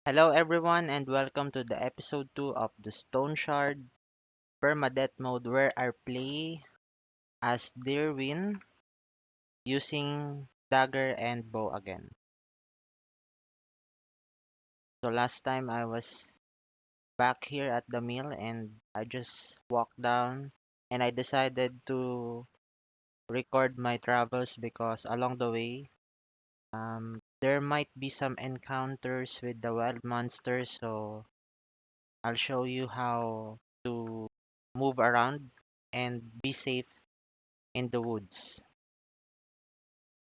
Hello everyone and welcome to the episode 2 of the Stone Shard Permadeath mode where I play as Deerwin using dagger and bow again. So last time I was back here at the mill and I just walked down and I decided to record my travels because along the way there might be some encounters with the wild monsters, so I'll show you how to move around and be safe in the woods.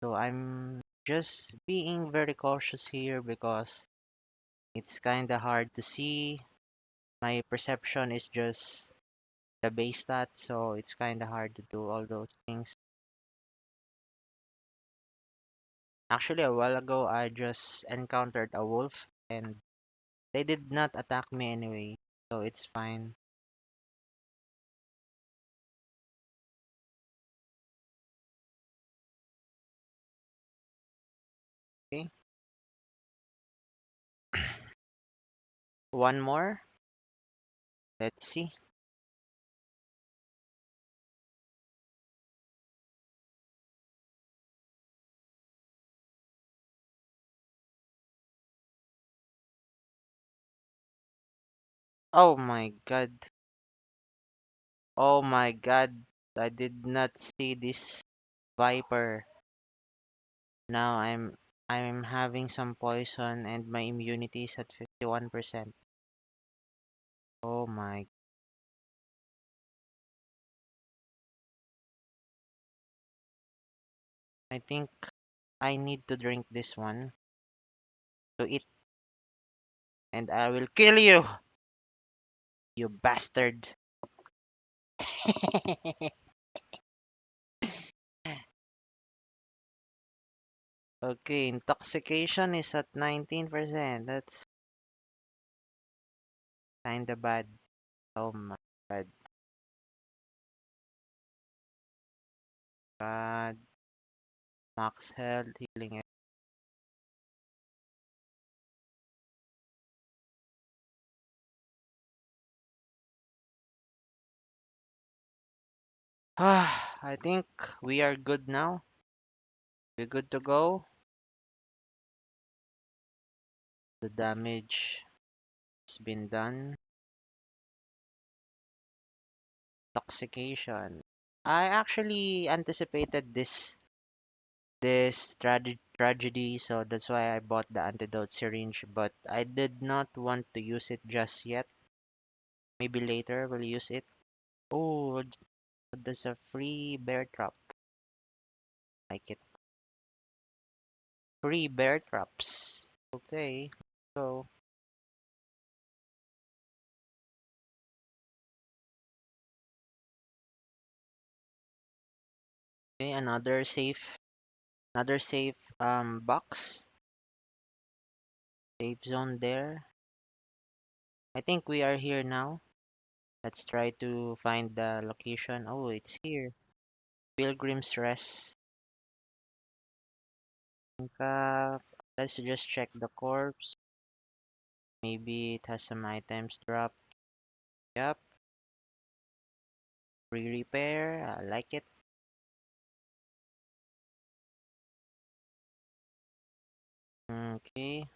So I'm just being very cautious here because it's kind of hard to see. My perception is just the base stat, so it's kind of hard to do all those things. Actually, a while ago, I just encountered a wolf and they did not attack me anyway, so it's fine. Okay, one more. Let's see. Oh my god. Oh my god. I did not see this viper. Now I'm having some poison and my immunity is at 51%. Oh my. I think I need to drink this one to eat and I will kill you, you bastard. Okay, intoxication is at 19%. That's kinda bad. Oh my god. God. Max health, healing. I think we are good now. We're good to go. The damage has been done. Intoxication. I actually anticipated this tragedy, so that's why I bought the antidote syringe, but I did not want to use it just yet. Maybe later we'll use it. Oh, there's a free bear trap. Like it. Free bear traps. Okay. So, okay, another safe box. Safe zone there. I think we are here now. Let's try to find the location. Oh, it's here. Pilgrim's Rest. Uh, let's just check the corpse. Maybe it has some items drop. Yep, free repair. I like it. Okay.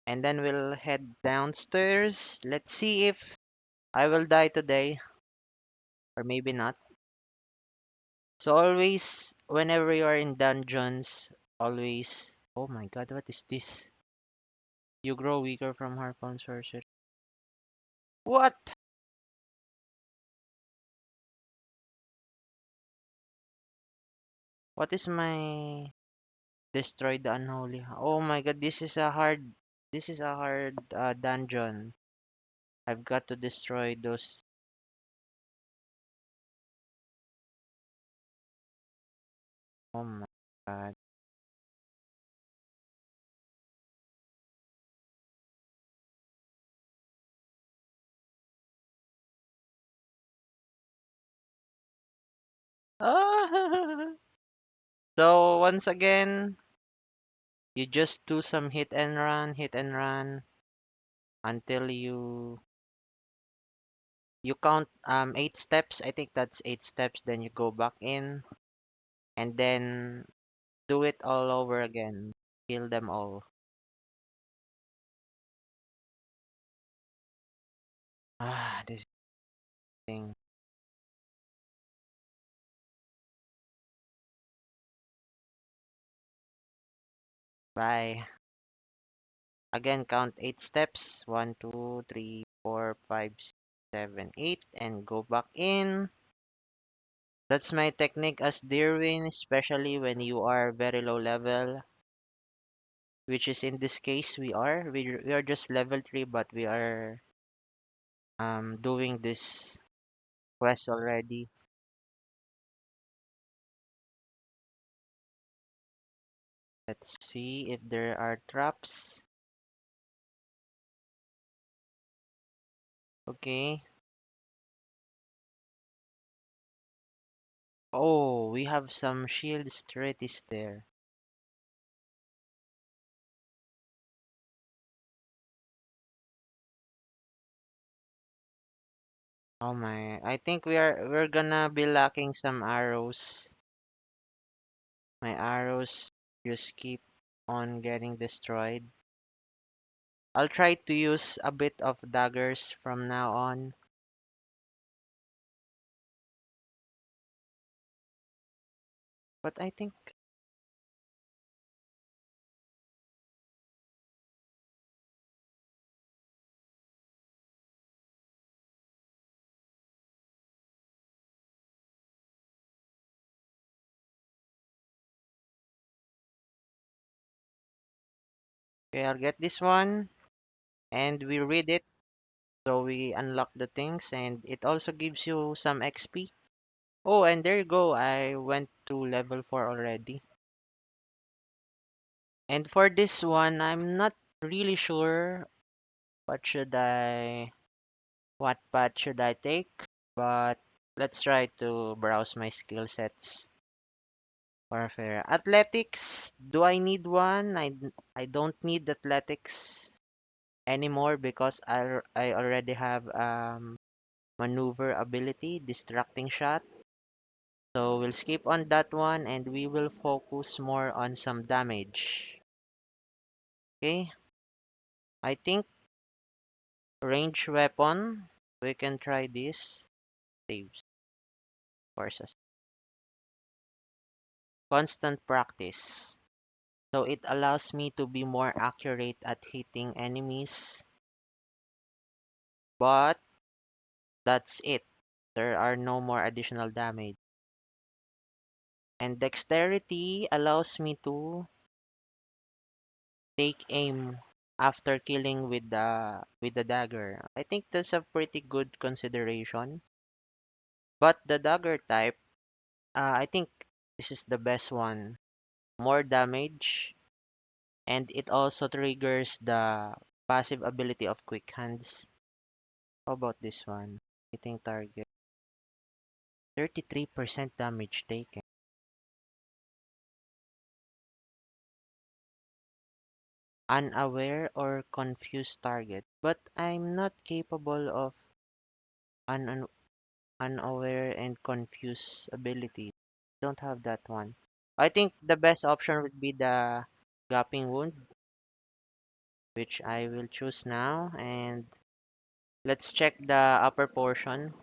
And then we'll head downstairs. Let's see if I will die today or maybe not. So always, whenever you are in dungeons, always. Oh my god, what is this? You grow weaker from harpoon sorcery. What? What is my destroy the unholy? Oh my god, this is a hard. This is a hard dungeon. I've got to destroy those. Oh my god. Ah! So once again, You just do some hit and run until you count 8 steps. I think that's 8 steps. Then you go back in and then do it all over again. Kill them all. This thing. Bye. Again, count 8 steps. One, two, three, 4, 5, 6, 7, 8, and go back in. That's my technique as Deerwin, especially when you are very low level, which is in this case we are. We are just level 3, but we are doing this quest already. Let's see if there are traps. Okay. Oh, we have some shield strategies there. Oh my, I think we're gonna be lacking some arrows. My arrows just keep on getting destroyed. I'll try to use a bit of daggers from now on. But I think okay, I'll get this one and we read it. So we unlock the things and it also gives you some XP. Oh, and there you go. I went to level 4 already. And for this one, I'm not really sure what should I what path should I take, but let's try to browse my skill sets. Warfare. Athletics, do I need one? I don't need athletics anymore because I already have maneuver ability, distracting shot. So we'll skip on that one and we will focus more on some damage. Okay, I think range weapon, we can try this. Saves forces. Constant practice. So it allows me to be more accurate at hitting enemies, but that's it. There are no more additional damage. And dexterity allows me to take aim after killing with the dagger. I think that's a pretty good consideration. But the dagger type, I think this is the best one. More damage, and it also triggers the passive ability of quick hands. How about this one? Hitting target. 33% damage taken. Unaware or confused target. But I'm not capable of un unaware and confused ability. Don't have that one. I think the best option would be the gapping wound, which I will choose now. And let's check the upper portion.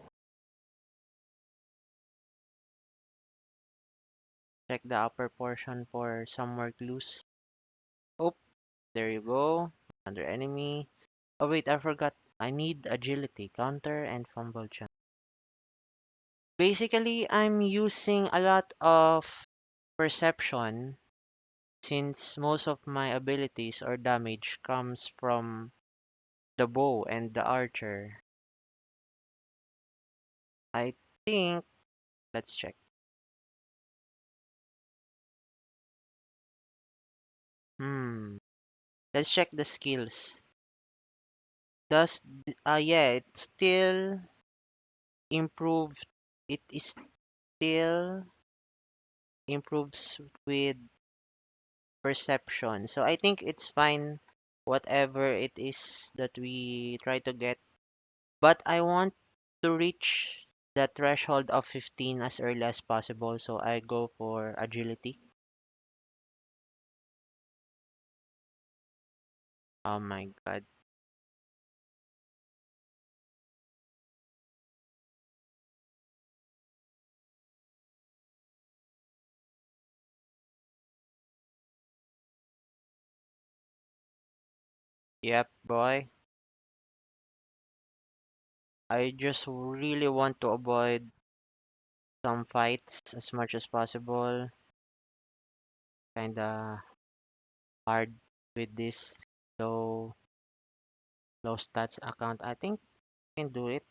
Check the upper portion for some more clues. Oh, there you go. Under enemy. Oh wait, I forgot. I need agility, counter, and fumble chance. Basically, I'm using a lot of perception since most of my abilities or damage comes from the bow and the archer. I think, let's check. Hmm, let's check the skills. Yeah, it still improved. It is still improves with perception. So I think it's fine, whatever it is that we try to get. But I want to reach the threshold of 15 as early as possible. So I go for agility. Oh my God. Yep, boy. I just really want to avoid some fights as much as possible. Kinda hard with this low low stats account. I think I can do it.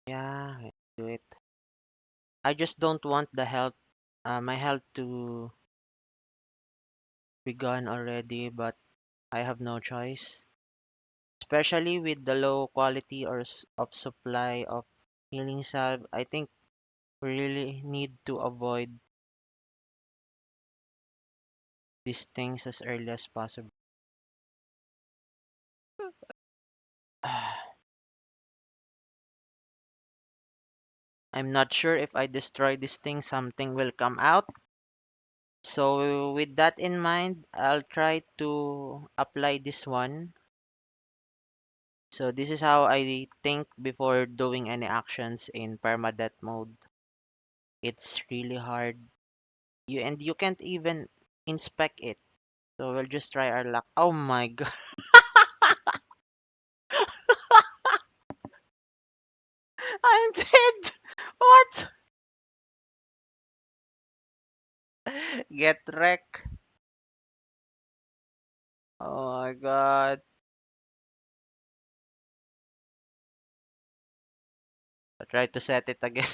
Yeah, I can do it. I just don't want my health to be gone already, but I have no choice. Especially with the low quality of supply of healing salve, I think we really need to avoid these things as early as possible. I'm not sure if I destroy this thing, something will come out. So with that in mind, I'll try to apply this one. So this is how I think before doing any actions in permadeath mode. It's really hard. You can't even inspect it. So we'll just try our luck. Oh my god. I'm dead. What? Get wrecked. Oh my god. I try to set it again.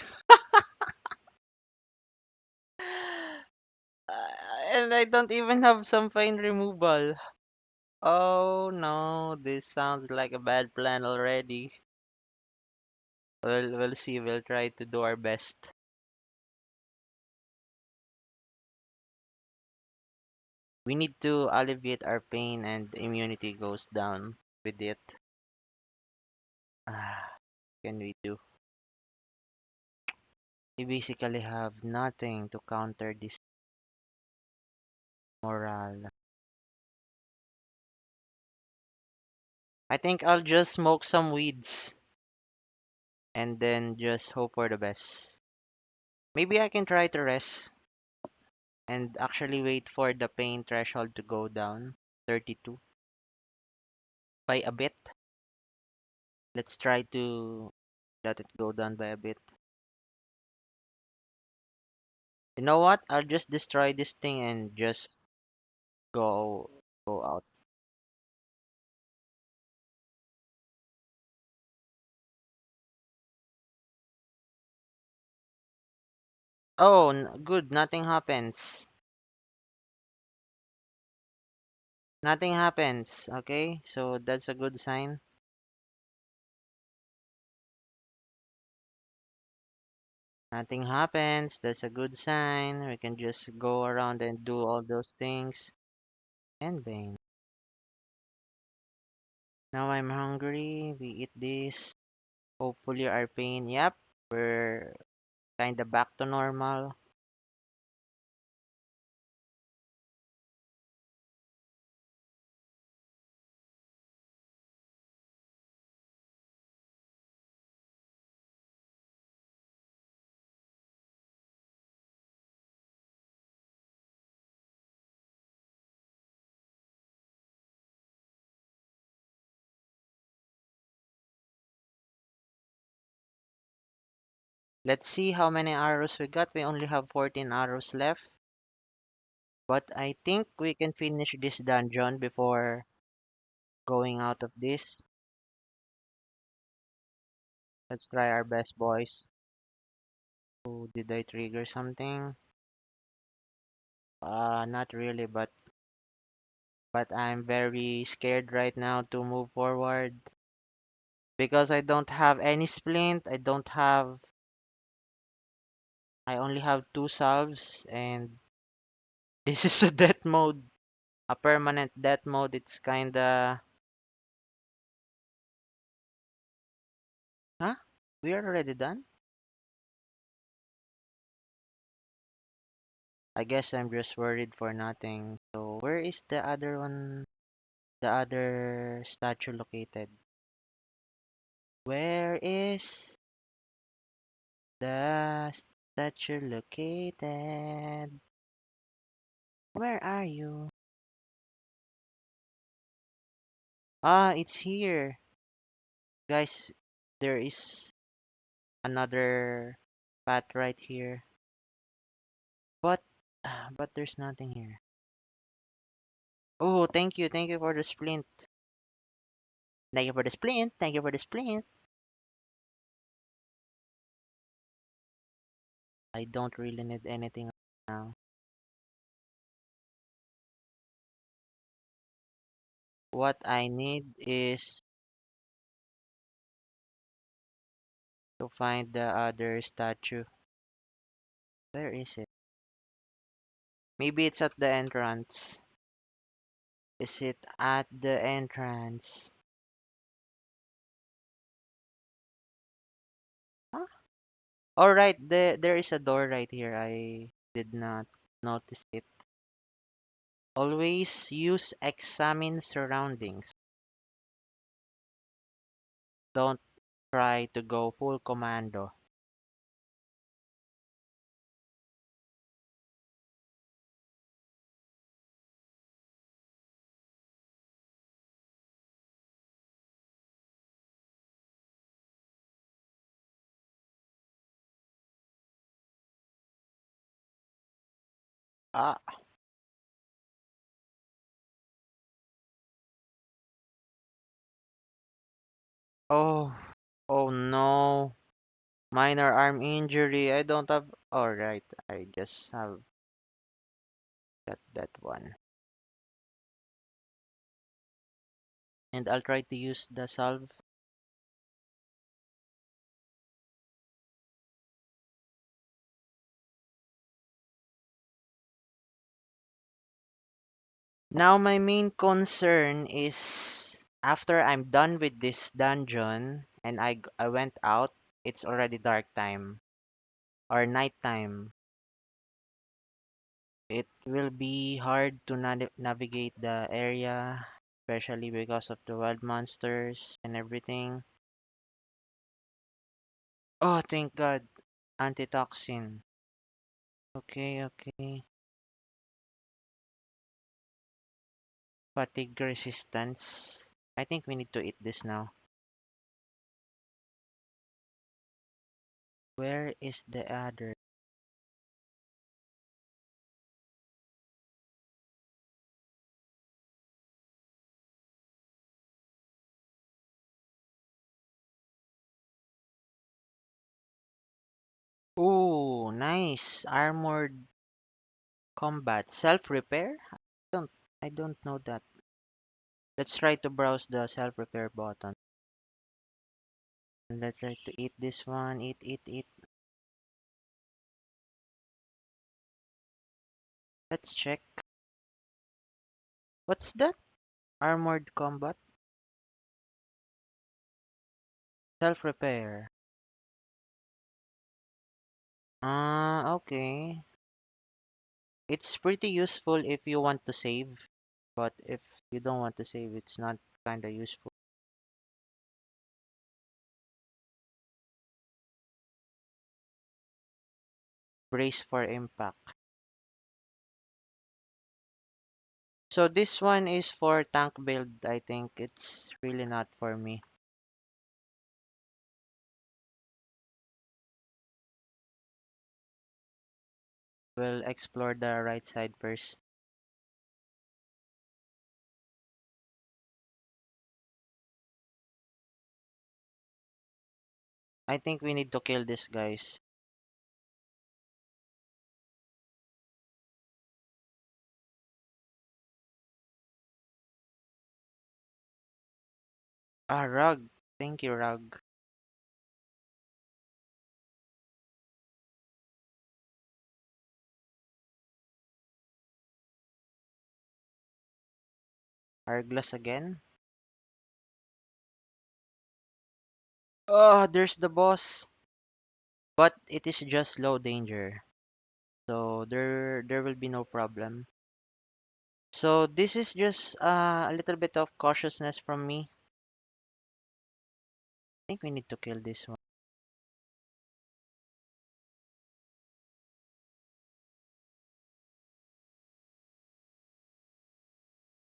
And I don't even have some fine removal. Oh no, this sounds like a bad plan already. We'll see. We'll try to do our best. We need to alleviate our pain and immunity goes down with it. Ah, can we do? We basically have nothing to counter this morale. I think I'll just smoke some weeds and then just hope for the best. Maybe I can try to rest and actually wait for the pain threshold to go down 32 by a bit. Let's try to let it go down by a bit. You know what? I'll just destroy this thing and just go go out. Oh, good. Nothing happens. Nothing happens. Okay, so that's a good sign. Nothing happens. That's a good sign. We can just go around and do all those things. And bang. Now I'm hungry. We eat this. Hopefully our pain. Yep, we're kinda back to normal. Let's see how many arrows we got. We only have 14 arrows left. But I think we can finish this dungeon before going out of this. Let's try our best, boys. Oh, did I trigger something? Not really, but I'm very scared right now to move forward because I don't have any splint. I don't have I only have two salves, and this is a death mode, a permanent death mode. It's kinda. Huh? We are already done? I guess I'm just worried for nothing. So, where is the other one? The other statue located? Where is the statue located? Where are you? Ah, it's here. Guys, there is another path right here. But but there's nothing here. Oh, thank you. Thank you for the splint. Thank you for the splint. Thank you for the splint. I don't really need anything right now. What I need is to find the other statue. Where is it? Maybe it's at the entrance. Is it at the entrance? Huh? All right, there is a door right here. I did not notice it. Always use examine surroundings. Don't try to go full commando. Ah, oh, oh no. Minor arm injury. I don't have. All right, I just have that one. And I'll try to use the salve. Now my main concern is after I'm done with this dungeon and I went out, it's already dark time or night time. It will be hard to navigate the area, especially because of the wild monsters and everything. Oh, thank God. Antitoxin. Okay, okay. Fatigue resistance. I think we need to eat this now. Where is the other? Ooh, nice. Armored combat. Self-repair? Don't I don't know that. Let's try to browse the self-repair button. And let's try to eat this one. Eat, eat, eat. Let's check. What's that? Armored combat? Self-repair. Ah, okay. It's pretty useful if you want to save, but if you don't want to save, it's not kinda useful. Brace for impact. So this one is for tank build. I think it's really not for me. We'll explore the right side first. I think we need to kill these guys. Ah, Rug. Thank you, Rug. Arglas again. Oh, there's the boss. But it is just low danger. So there will be no problem. So this is just a little bit of cautiousness from me. I think we need to kill this one.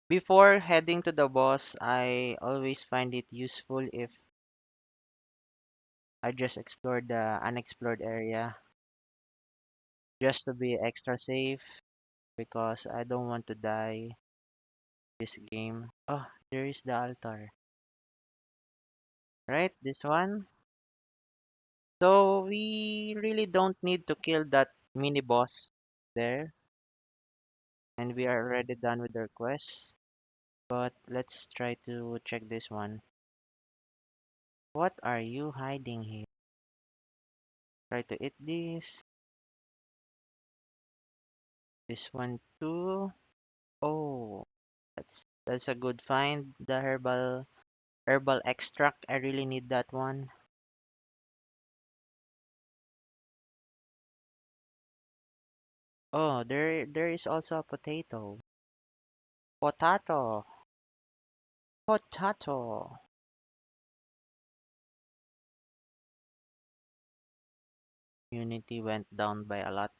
Before heading to the boss, I always find it useful if I just explore the unexplored area just to be extra safe because I don't want to die this game. Oh, there is the altar. Right, this one. So we really don't need to kill that mini boss there, and we are already done with our quest. But let's try to check this one. What are you hiding here? Try to eat this. This one too. Oh, that's a good find. The herbal extract. I really need that one. Oh, there is also a potato. Potato. Potato. Unity went down by a lot.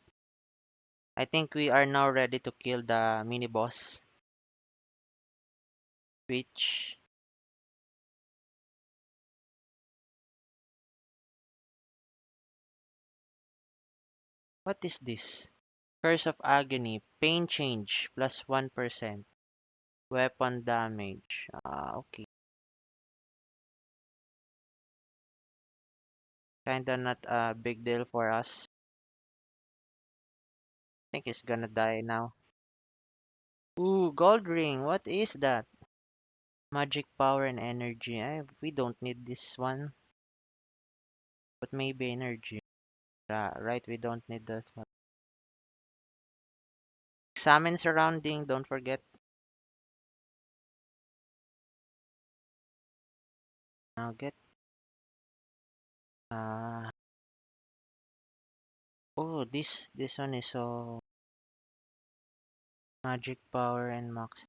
I think we are now ready to kill the mini boss. Which what is this? Curse of Agony. Pain change plus 1%. Weapon damage. Okay. Kinda not a big deal for us. Think he's gonna die now. Ooh, gold ring. What is that? Magic power and energy. We don't need this one, but maybe energy. Right, we don't need that one. Examine surrounding. Don't forget. Now get. Uh, oh, this one is so magic power and max.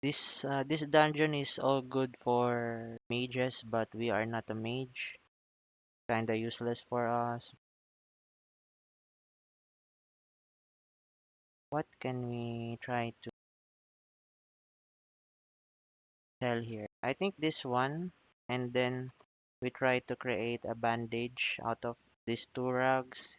This dungeon is all good for mages, but we are not a mage. Kinda useless for us. What can we try to sell here? I think this one, and then we try to create a bandage out of these two rugs.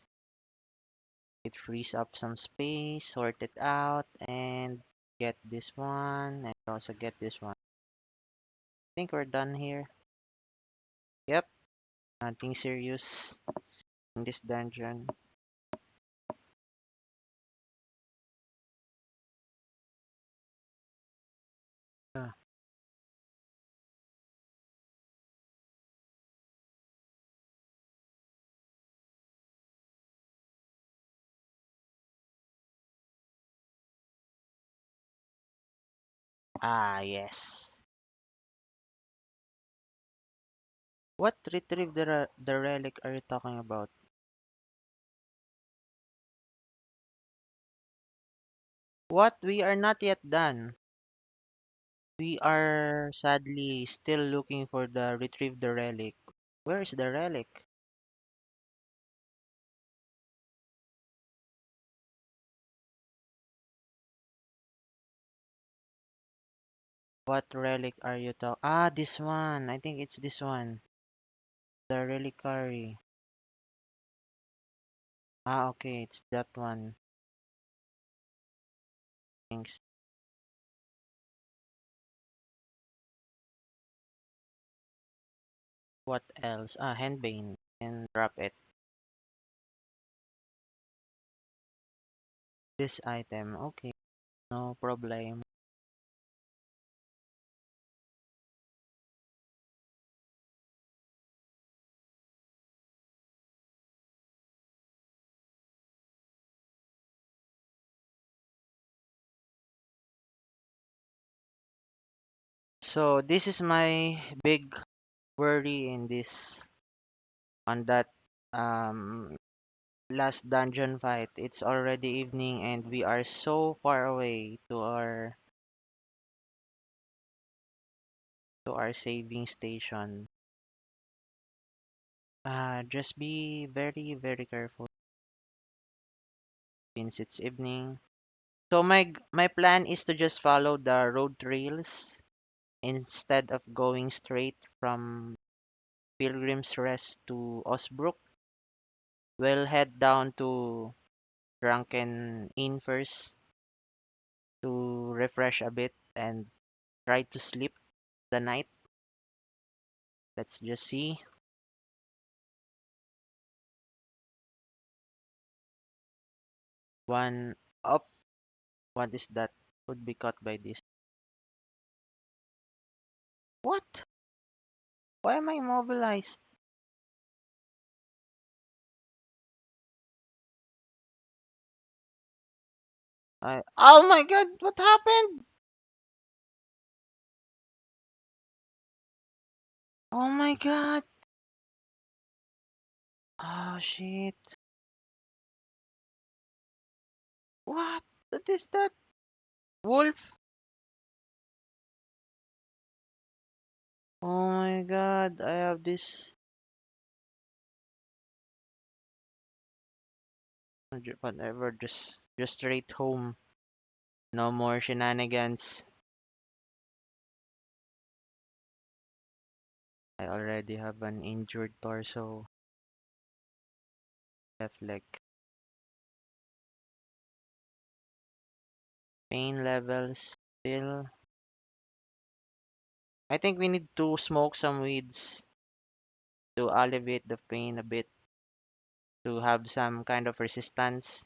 It frees up some space, sort it out, and get this one, and also get this one. I think we're done here. Yep, nothing serious in this dungeon. Ah, yes. What retrieve the relic are you talking about? What? We are not yet done. We are sadly still looking for the retrieve the relic. Where is the relic? What relic are you talking? Ah, this one. I think it's this one. The reliquary. Ah, okay, it's that one. Thanks. What else? Ah, Henbane. And drop it. This item. Okay, no problem. So this is my big worry in this on that um last dungeon fight. It's already evening and we are so far away to our saving station. Just be very very careful since it's evening. So my plan is to just follow the road trails instead of going straight from Pilgrim's Rest to Osbrook. We'll head down to Drunken Inn first to refresh a bit and try to sleep the night. Let's just see. One up. What is that? Would be caught by this. What? Why am I immobilized? Oh my god, what happened? Oh my god. Oh shit. What? What is that? Wolf? Oh my god, I have this. Whatever, just straight home. No more shenanigans. I already have an injured torso, left leg. Pain levels still. I think we need to smoke some weeds to alleviate the pain a bit, to have some kind of resistance.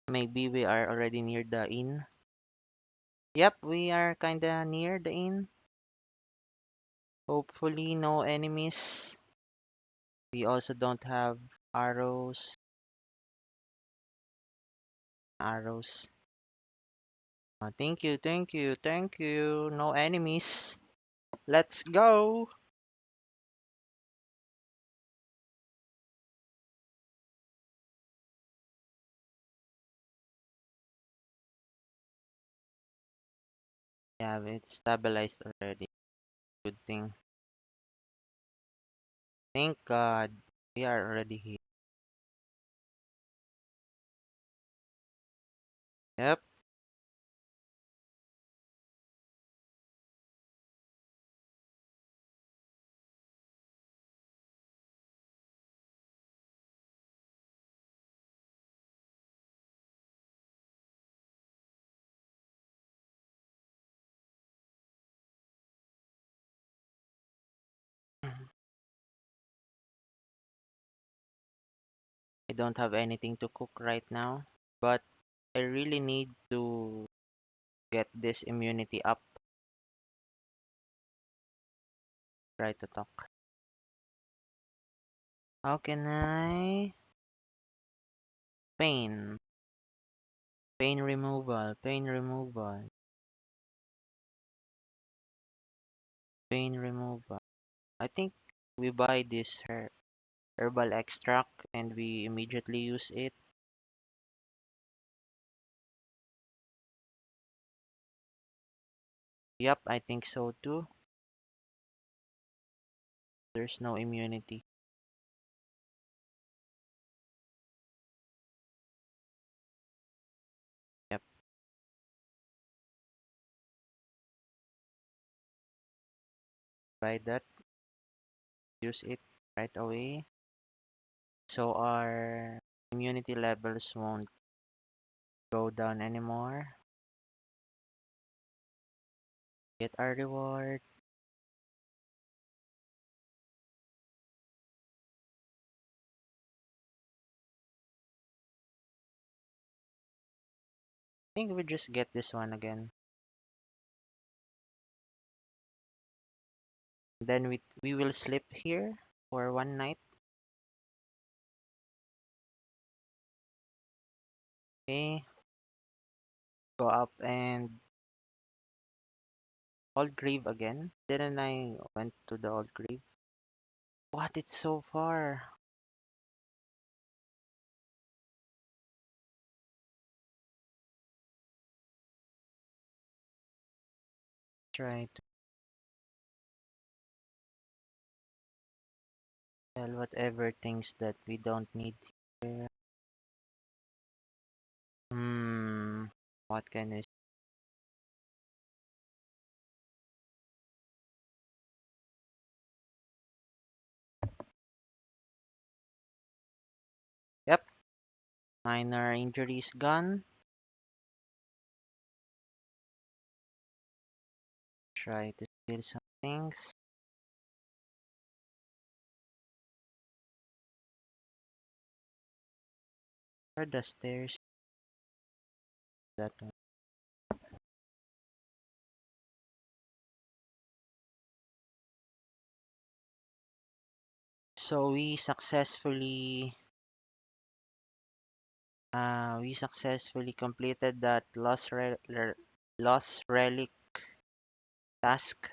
Maybe we are already near the inn. Yep, we are kinda near the inn. Hopefully no enemies. We also don't have arrows. Arrows. Thank you, thank you, thank you. No enemies. Let's go. Yeah, it's stabilized already. Good thing. Thank God. We are already here. Yep. I don't have anything to cook right now, but I really need to get this immunity up. Try to talk. How can I? Pain. Pain removal. Pain removal. Pain removal. I think we buy this herbal extract and we immediately use it. Yep, I think so too. There's no immunity. Yep, buy that. Use it right away. So our immunity levels won't go down anymore. Get our reward. I think we just get this one again. Then we will sleep here for one night. Okay, go up and Old Grave again? Didn't I went to the Old Grave? What? It's so far. Try to sell whatever things that we don't need here. Hmm. What can I? Yep. Minor injuries gone. Try to steal some things. Or the stairs. That one. So we successfully completed that lost relic task.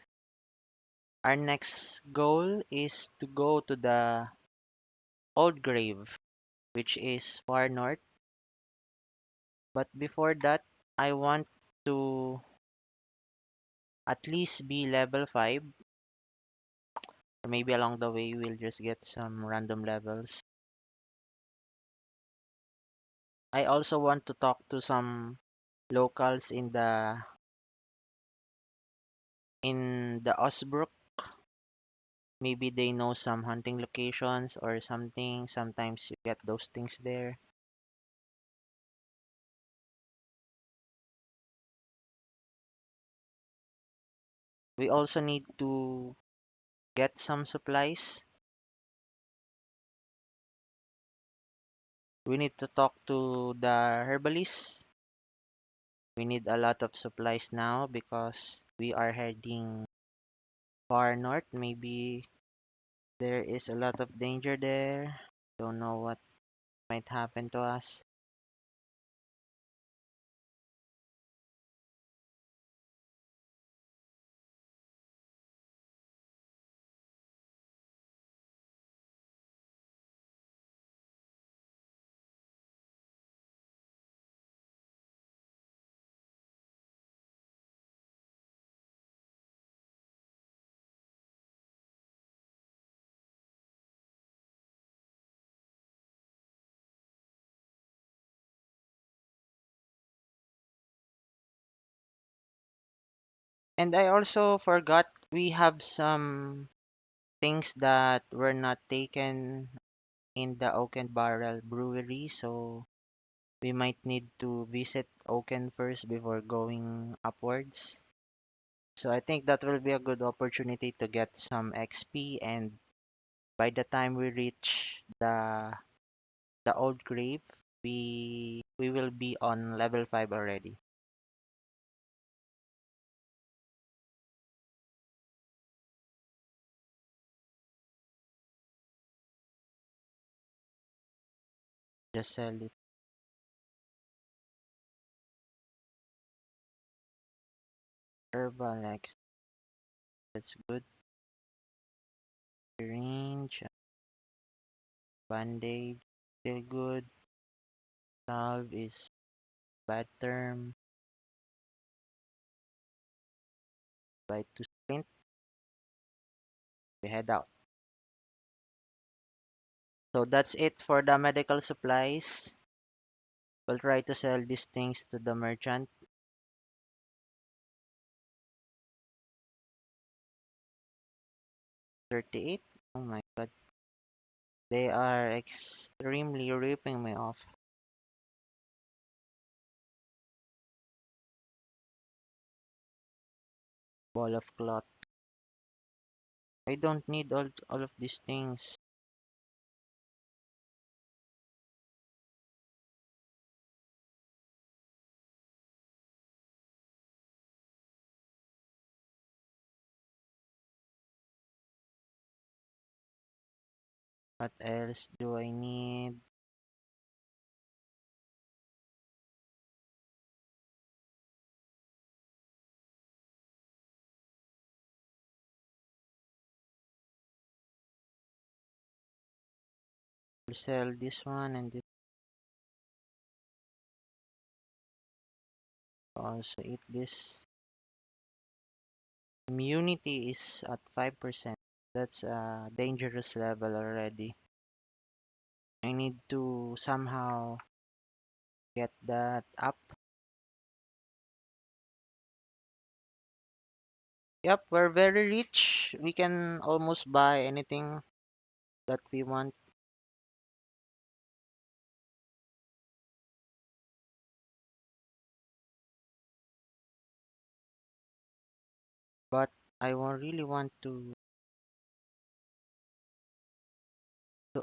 Our next goal is to go to the old grave, which is far north. But before that, I want to at least be level 5. Or maybe along the way, we'll just get some random levels. I also want to talk to some locals in the Osbrook. Maybe they know some hunting locations or something. Sometimes you get those things there. We also need to get some supplies. We need to talk to the herbalist. We need a lot of supplies now because we are heading far north. Maybe there is a lot of danger there. Don't know what might happen to us. And I also forgot we have some things that were not taken in the Oak and Barrel Brewery, so we might need to visit Oaken first before going upwards. So I think that will be a good opportunity to get some XP, and by the time we reach the old grave, we will be on level 5 already. Just sell it. Herbal X, that's good. Range, bandage, still good. Salve is bad term. By to sprint, we head out. So that's it for the medical supplies. We'll try to sell these things to the merchant. 38. Oh my god. They are extremely ripping me off. Ball of cloth. I don't need all of these things. What else do I need? sell this one and this. Also eat this. Immunity is at 5%. That's a dangerous level already. I need to somehow get that up. Yep, we're very rich. We can almost buy anything that we want. But I won't really want to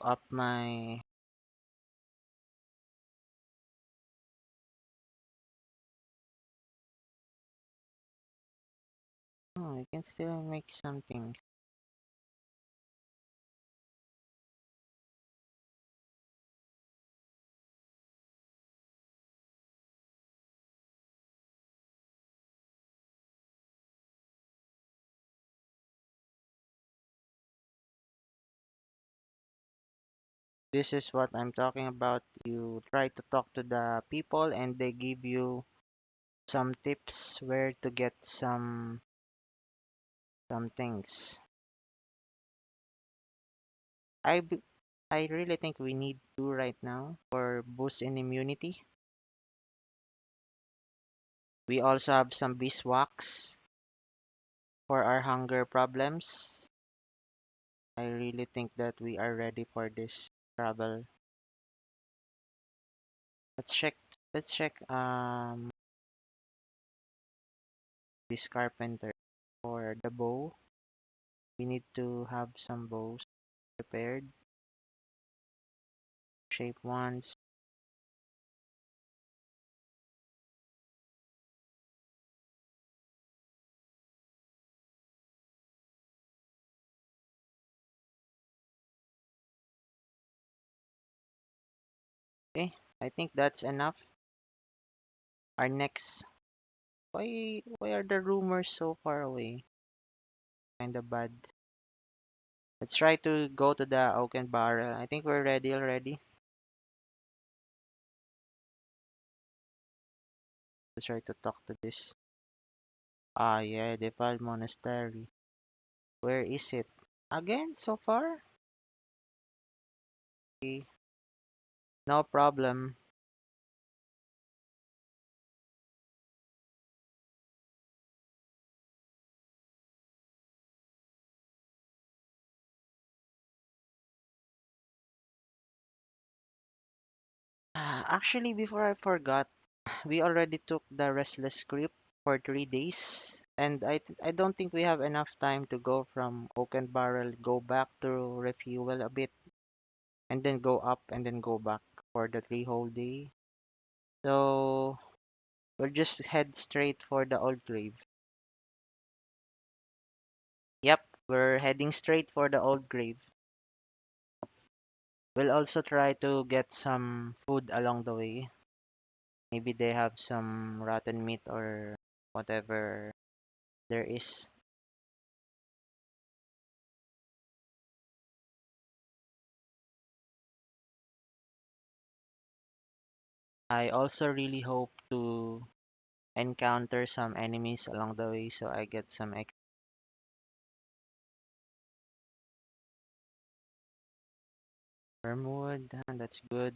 up my. Oh, I can still make something. This is what I'm talking about. You try to talk to the people and they give you some tips where to get some things. I b- I really think we need two right now for boost in immunity. We also have some beeswax for our hunger problems. I really think that we are ready for this travel. Let's check. Let's check. This carpenter for the bow. We need to have some bows prepared. Shape ones. Okay, I think that's enough. Our next. Why are the rumors so far away? Kinda bad. Let's try to go to the oaken barrel. I think we're ready already. Let's try to talk to this. Ah, yeah, Defiled Monastery. Where is it? Again, so far? Okay, no problem. Actually, before I forgot, we already took the Restless Script for 3 days, and I don't think we have enough time to go from Oaken Barrel, go back to refuel a bit, and then go up and then go back for the 3 whole day. So we'll just head straight for the old grave. Yep, we're heading straight for the old grave. We'll also try to get some food along the way. Maybe they have some rotten meat or whatever there is. I also really hope to encounter some enemies along the way so I get some extra wormwood. That's good.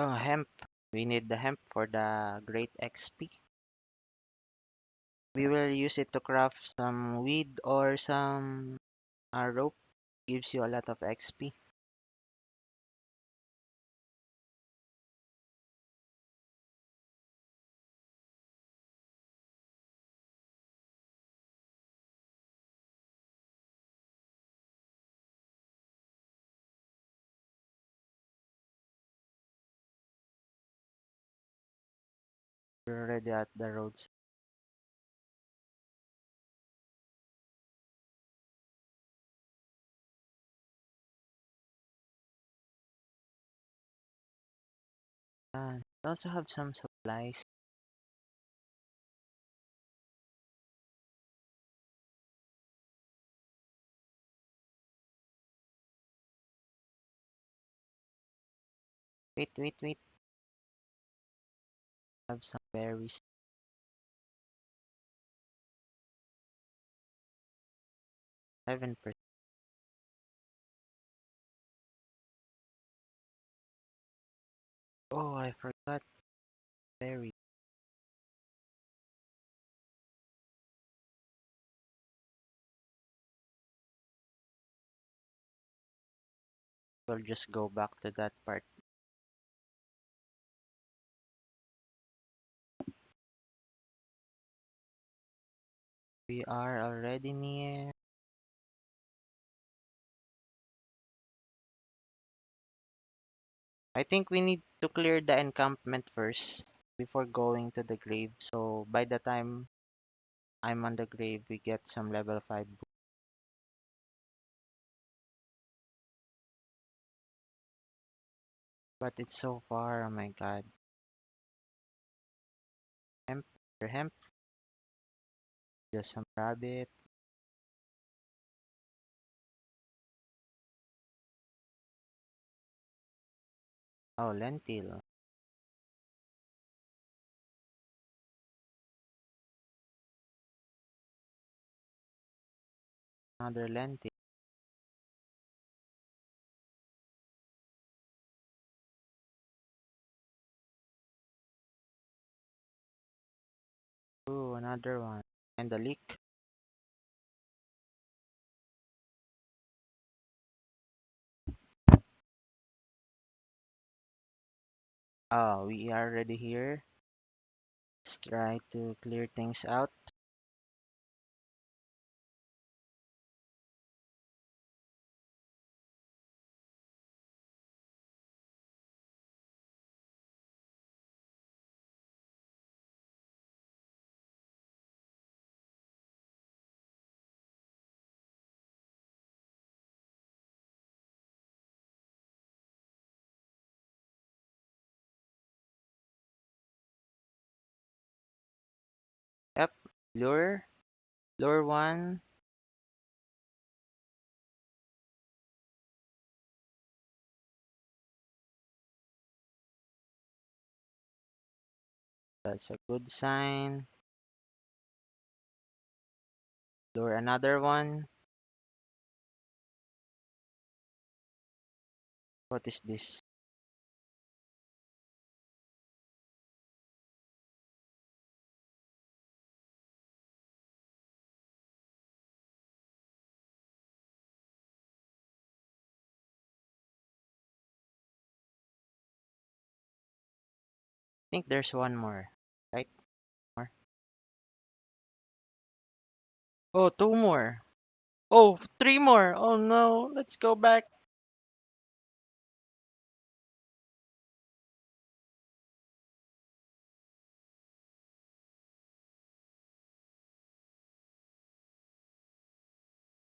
Oh, hemp. We need the hemp for the great XP. We will use it to craft some weed or some rope. Gives you a lot of XP. We're already at the roads. We also have some supplies. Wait, wait, wait. Have some berries. 7%. Oh, I forgot berry. We'll just go back to that part. We are already near. I think we need to clear the encampment first before going to the grave. So by the time I'm on the grave, we get some level 5 boost. But it's so far, oh my god. Hemp, for hemp, just some rabbit. Oh, lentil. Another lentil. Ooh, another one. And the leek. Oh, we are already here. Let's try to clear things out. Yep, lure. Lure one. That's a good sign. Lure another one. What is this? I think there's one more. Right? More. Oh, two more. Oh, three more. Oh no. Let's go back.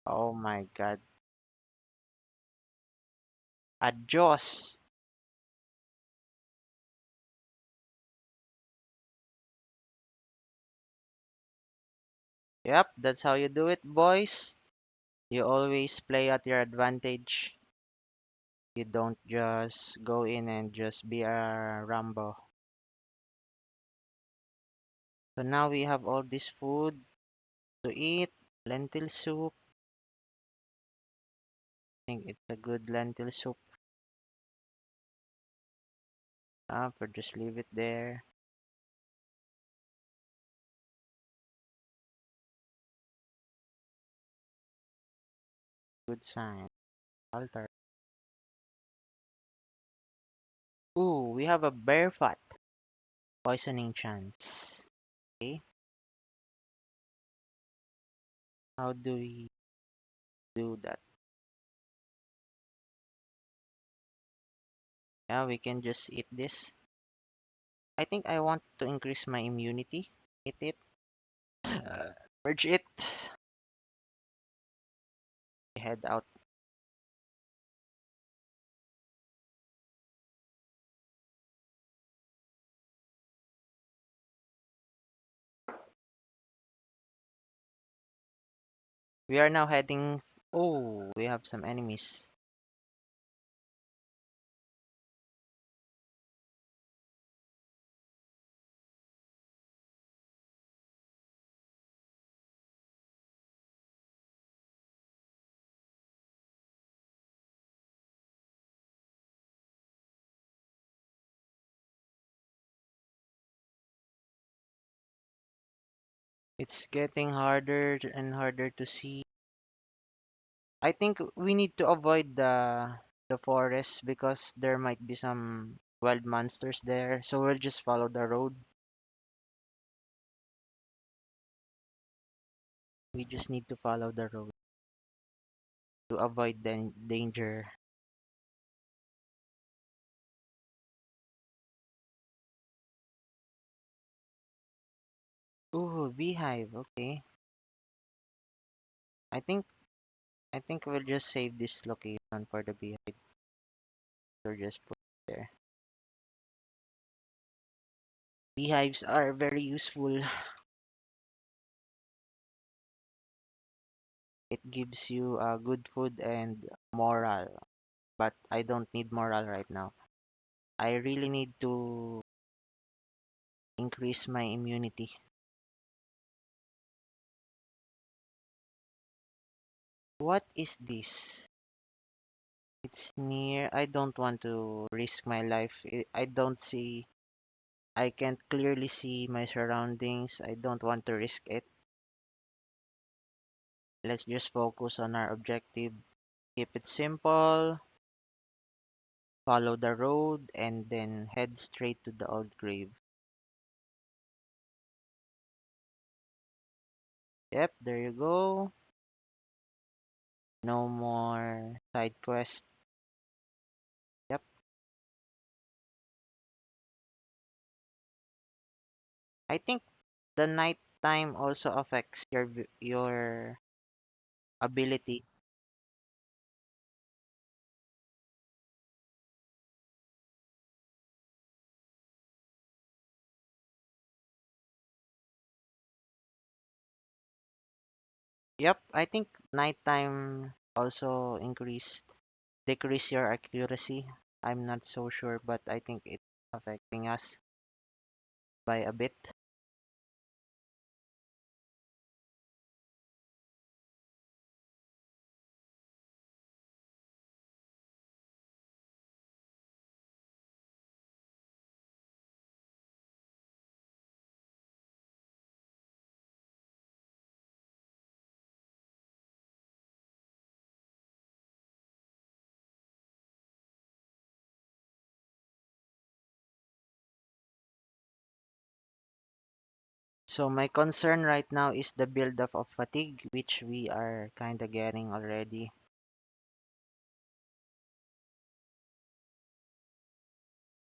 Oh my god. Adios. Yep, that's how you do it, boys. You always play at your advantage. You don't just go in and just be a Rambo. So now we have all this food to eat. Lentil soup. I think it's a good lentil soup. up or just leave it there. Good sign. Altar. Ooh, we have a barefoot poisoning chance. Okay, how do we do that? Yeah, we can just eat this. I think I want to increase my immunity. Eat it. Purge it. Head out. We are now heading. Oh, we have some enemies. It's getting harder and harder to see. I think we need to avoid the forest because there might be some wild monsters there. So we'll just follow the road. We just need to follow the road to avoid the danger. Ooh, beehive. Okay. I think I think we'll just save this location for the beehive or just put it there. Beehives are very useful. It gives you good food and moral, but I don't need moral right now. I really need to increase my immunity. What is this? It's near. I don't want to risk my life. I don't see. I can't clearly see my surroundings. I don't want to risk it. Let's just focus on our objective. Keep it simple. Follow the road and then head straight to the old grave. Yep, there you go. No more side quest. Yep. I think the night time also affects your ability. Yep, I think nighttime also decrease your accuracy. I'm not so sure, but I think it's affecting us by a bit. So my concern right now is the buildup of fatigue, which we are kind of getting already.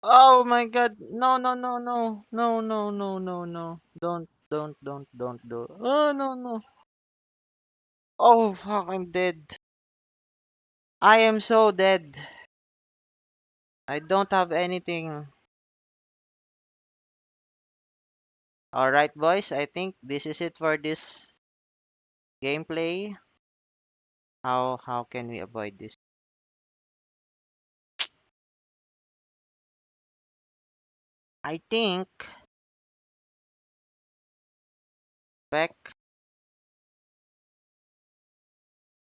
Oh my God! No, no, no, no, no, no, no, no, no! Don't do. Oh no, no! Oh fuck! I'm dead. I am so dead. I don't have anything. All right, boys. I think this is it for this gameplay. How can we avoid this? I think back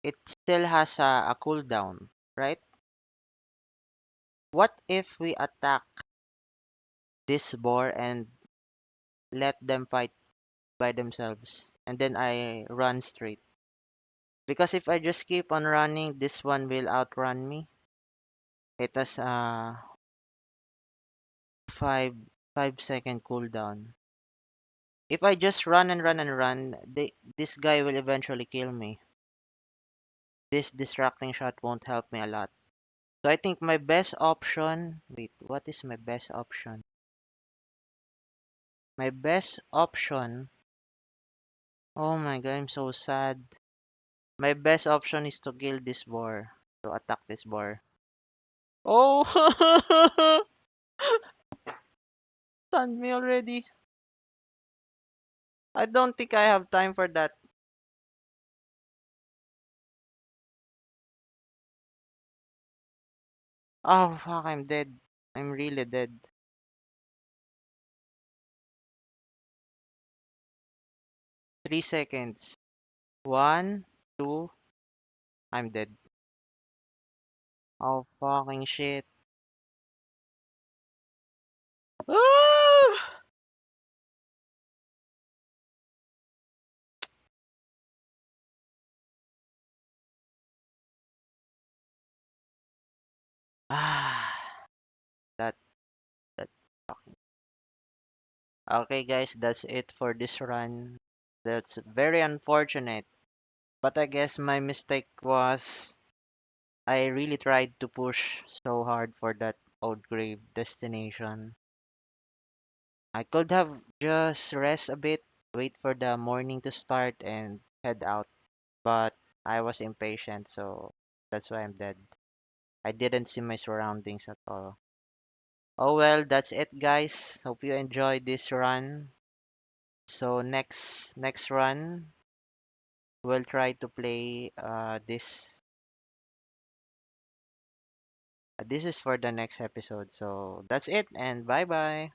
it still has a cooldown, right? What if we attack? this boar and let them fight by themselves. And then I run straight. Because if I just keep on running, this one will outrun me. It has a five 5 second cooldown. If I just run and run and run, this guy will eventually kill me. This distracting shot won't help me a lot. So I think my best option. Wait, what is my best option? My best option. Oh my god, I'm so sad. My best option is to kill this boar. To attack this boar. Oh! Stunned me already. I don't think I have time for that. Oh fuck, I'm dead. I'm really dead. 3 seconds. One, two, I'm dead. Oh fucking shit. Ah, that that. Okay, guys, that's it for this run. That's very unfortunate. But I guess my mistake was I really tried to push so hard for that old grave destination. I could have just rest a bit, wait for the morning to start and head out, but I was impatient, so that's why I'm dead. I didn't see my surroundings at all. Oh well, that's it guys. Hope you enjoyed this run. So next run, we'll try to play this is for the next episode. So that's it and bye bye.